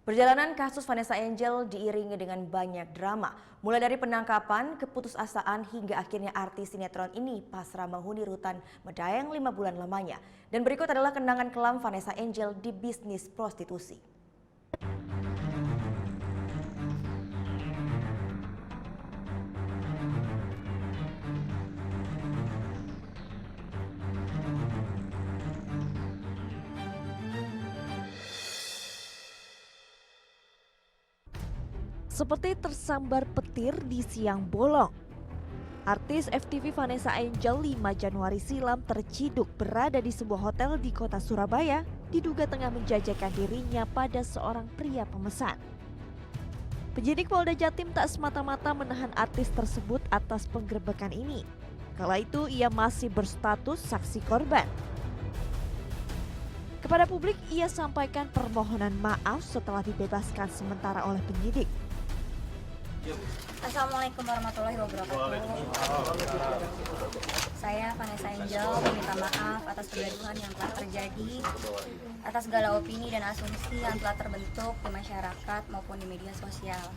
Perjalanan kasus Vanessa Angel diiringi dengan banyak drama, mulai dari penangkapan, keputusasaan hingga akhirnya artis sinetron ini pasrah menghuni rutan Medaeng 5 bulan lamanya. Dan berikut adalah kenangan kelam Vanessa Angel di bisnis prostitusi. Seperti tersambar petir di siang bolong. Artis FTV Vanessa Angel 5 Januari silam terciduk berada di sebuah hotel di kota Surabaya, diduga tengah menjajakan dirinya pada seorang pria pemesan. Penyidik Polda Jatim tak semata-mata menahan artis tersebut atas penggerebekan ini. Kala itu ia masih berstatus saksi korban. Kepada publik ia sampaikan permohonan maaf setelah dibebaskan sementara oleh penyidik. Assalamualaikum warahmatullahi wabarakatuh. Saya Vanessa Angel meminta maaf atas kegaduhan yang telah terjadi, atas segala opini dan asumsi yang telah terbentuk di masyarakat maupun di media sosial.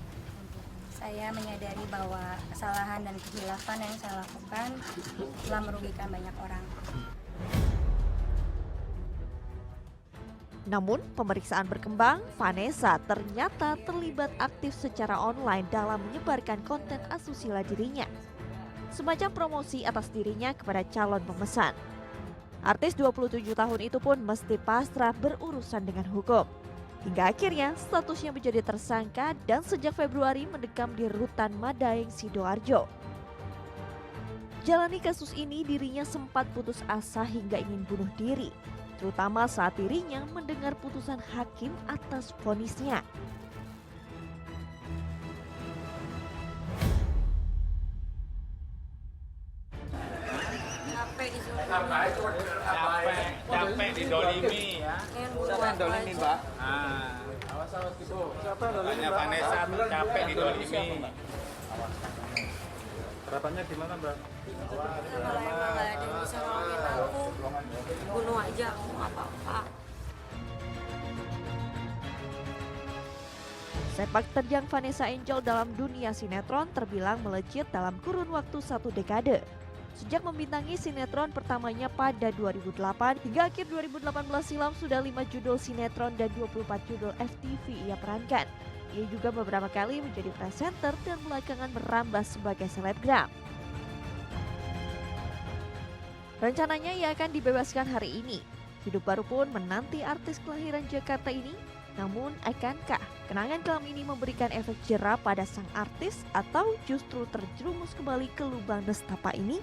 Saya menyadari bahwa kesalahan dan kehilafan yang saya lakukan telah merugikan banyak orang. Namun, pemeriksaan berkembang, Vanessa ternyata terlibat aktif secara online dalam menyebarkan konten asusila dirinya. Semacam promosi atas dirinya kepada calon pemesan. Artis 27 tahun itu pun mesti pasrah berurusan dengan hukum. Hingga akhirnya statusnya menjadi tersangka dan sejak Februari mendekam di rutan Medaeng, Sidoarjo. Jalani kasus ini dirinya sempat putus asa hingga ingin bunuh diri, terutama saat dirinya mendengar putusan hakim atas vonisnya. Capek didolimi ya. Siapa yang dolimi, Mbak? Awas gitu. Siapa yang dolimi, Hanya Mbak? Vanessa capek didolimi. Harapannya gimana, Mbak? Kalau emang nggak ada yang bisa nolongin aku, bunuh aja, aku nggak apa-apa. Sepak terjang Vanessa Angel dalam dunia sinetron terbilang melejit dalam kurun waktu 1 dekade. Sejak membintangi sinetron pertamanya pada 2008 hingga akhir 2018 silam sudah 5 judul sinetron dan 24 judul FTV ia perankan. Ia juga beberapa kali menjadi presenter dan belakangan merambah sebagai selebgram. Rencananya ia akan dibebaskan hari ini. Hidup baru pun menanti artis kelahiran Jakarta ini. Namun akankah kenangan kelam ini memberikan efek jera pada sang artis atau justru terjerumus kembali ke lubang nestapa ini?